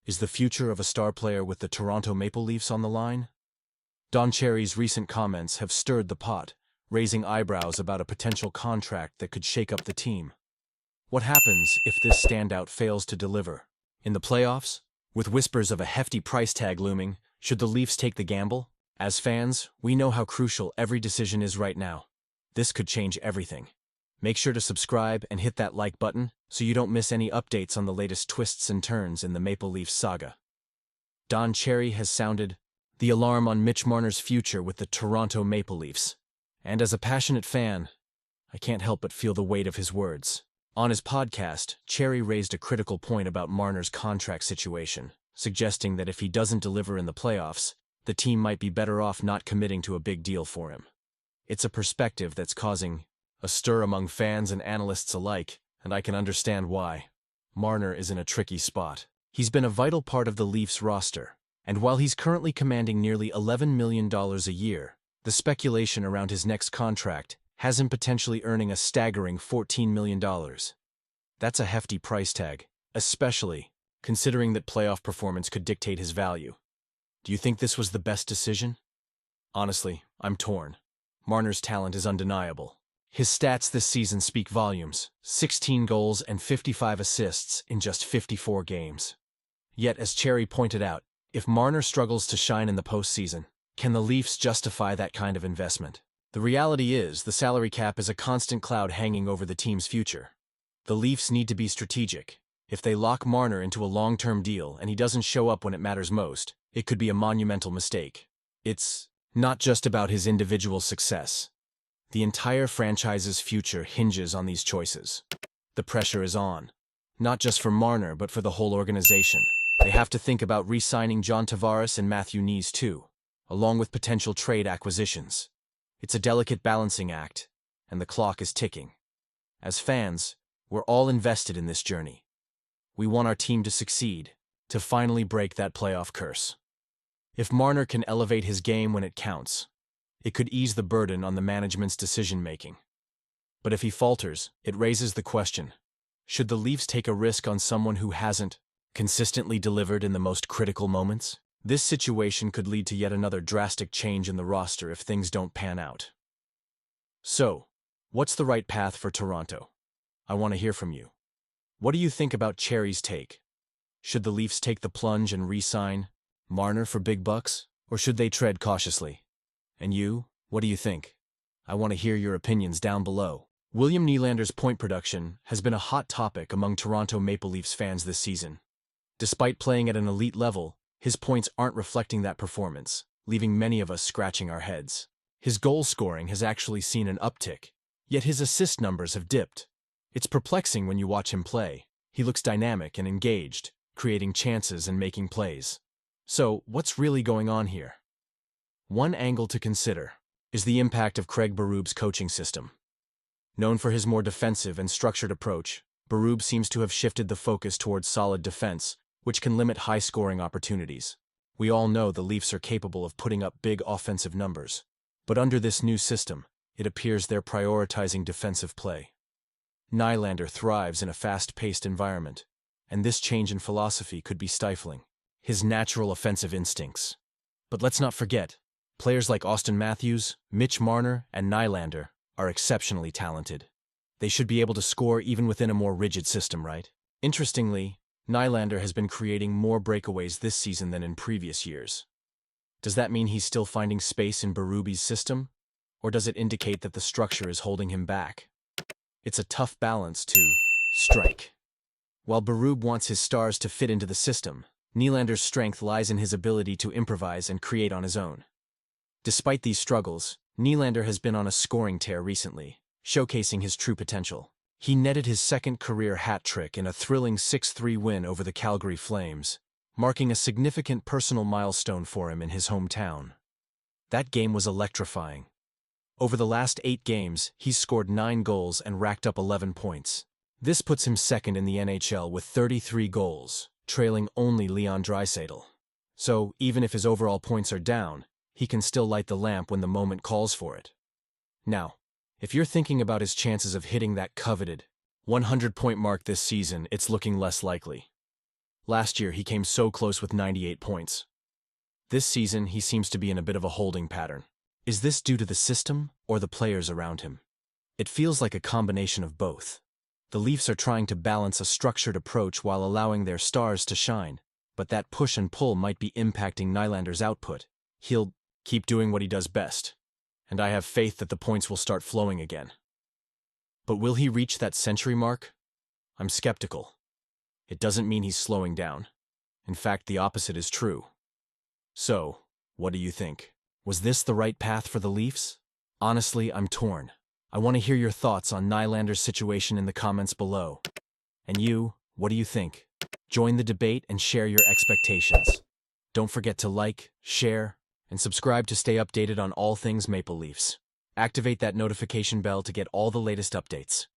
Is the future of a star player with the Toronto Maple Leafs on the line? Don Cherry's recent comments have stirred the pot, raising eyebrows about a potential contract that could shake up the team. What happens if this standout fails to deliver? In the playoffs, with whispers of a hefty price tag looming, should the Leafs take the gamble? As fans, we know how crucial every decision is right now. This could change everything. Make sure to subscribe and hit that like button so you don't miss any updates on the latest twists and turns in the Maple Leafs saga. Don Cherry has sounded the alarm on Mitch Marner's future with the Toronto Maple Leafs. And as a passionate fan, I can't help but feel the weight of his words. On his podcast, Cherry raised a critical point about Marner's contract situation, suggesting that if he doesn't deliver in the playoffs, the team might be better off not committing to a big deal for him. It's a perspective that's causing a stir among fans and analysts alike, and I can understand why. Marner is in a tricky spot. He's been a vital part of the Leafs roster, and while he's currently commanding nearly $11 million a year, the speculation around his next contract has him potentially earning a staggering $14 million. That's a hefty price tag, especially considering that playoff performance could dictate his value. Do you think this was the best decision? Honestly, I'm torn. Marner's talent is undeniable. His stats this season speak volumes: 16 goals and 55 assists in just 54 games. Yet, as Cherry pointed out, if Marner struggles to shine in the postseason, can the Leafs justify that kind of investment? The reality is, the salary cap is a constant cloud hanging over the team's future. The Leafs need to be strategic. If they lock Marner into a long-term deal and he doesn't show up when it matters most, it could be a monumental mistake. It's not just about his individual success. The entire franchise's future hinges on these choices. The pressure is on, not just for Marner but for the whole organization. They have to think about re-signing John Tavares and Matthew Knies too, along with potential trade acquisitions. It's a delicate balancing act, and the clock is ticking. As fans, we're all invested in this journey. We want our team to succeed, to finally break that playoff curse. If Marner can elevate his game when it counts, it could ease the burden on the management's decision-making. But if he falters, it raises the question, should the Leafs take a risk on someone who hasn't consistently delivered in the most critical moments? This situation could lead to yet another drastic change in the roster if things don't pan out. So, what's the right path for Toronto? I want to hear from you. What do you think about Cherry's take? Should the Leafs take the plunge and re-sign Marner for big bucks, or should they tread cautiously? And you, what do you think? I want to hear your opinions down below. William Nylander's point production has been a hot topic among Toronto Maple Leafs fans this season. Despite playing at an elite level, his points aren't reflecting that performance, leaving many of us scratching our heads. His goal scoring has actually seen an uptick, yet his assist numbers have dipped. It's perplexing when you watch him play. He looks dynamic and engaged, creating chances and making plays. So, what's really going on here? One angle to consider is the impact of Craig Berub's coaching system. Known for his more defensive and structured approach, Berube seems to have shifted the focus towards solid defense, which can limit high-scoring opportunities. We all know the Leafs are capable of putting up big offensive numbers, but under this new system, it appears they're prioritizing defensive play. Nylander thrives in a fast-paced environment, and this change in philosophy could be stifling his natural offensive instincts. But let's not forget, players like Auston Matthews, Mitch Marner, and Nylander are exceptionally talented. They should be able to score even within a more rigid system, right? Interestingly, Nylander has been creating more breakaways this season than in previous years. Does that mean he's still finding space in Berube's system? Or does it indicate that the structure is holding him back? It's a tough balance to strike. While Berube wants his stars to fit into the system, Nylander's strength lies in his ability to improvise and create on his own. Despite these struggles, Nylander has been on a scoring tear recently, showcasing his true potential. He netted his second career hat trick in a thrilling 6-3 win over the Calgary Flames, marking a significant personal milestone for him in his hometown. That game was electrifying. Over the last 8 games, he's scored 9 goals and racked up 11 points. This puts him second in the NHL with 33 goals, trailing only Leon Draisaitl. So, even if his overall points are down, he can still light the lamp when the moment calls for it. Now, if you're thinking about his chances of hitting that coveted 100-point mark this season, it's looking less likely. Last year, he came so close with 98 points. This season, he seems to be in a bit of a holding pattern. Is this due to the system or the players around him? It feels like a combination of both. The Leafs are trying to balance a structured approach while allowing their stars to shine, but that push and pull might be impacting Nylander's output. He'll keep doing what he does best, and I have faith that the points will start flowing again. But will he reach that century mark? I'm skeptical. It doesn't mean he's slowing down. In fact, the opposite is true. So, what do you think? Was this the right path for the Leafs? Honestly, I'm torn. I want to hear your thoughts on Nylander's situation in the comments below. And you, what do you think? Join the debate and share your expectations. Don't forget to like, share, and subscribe to stay updated on all things Maple Leafs. Activate that notification bell to get all the latest updates.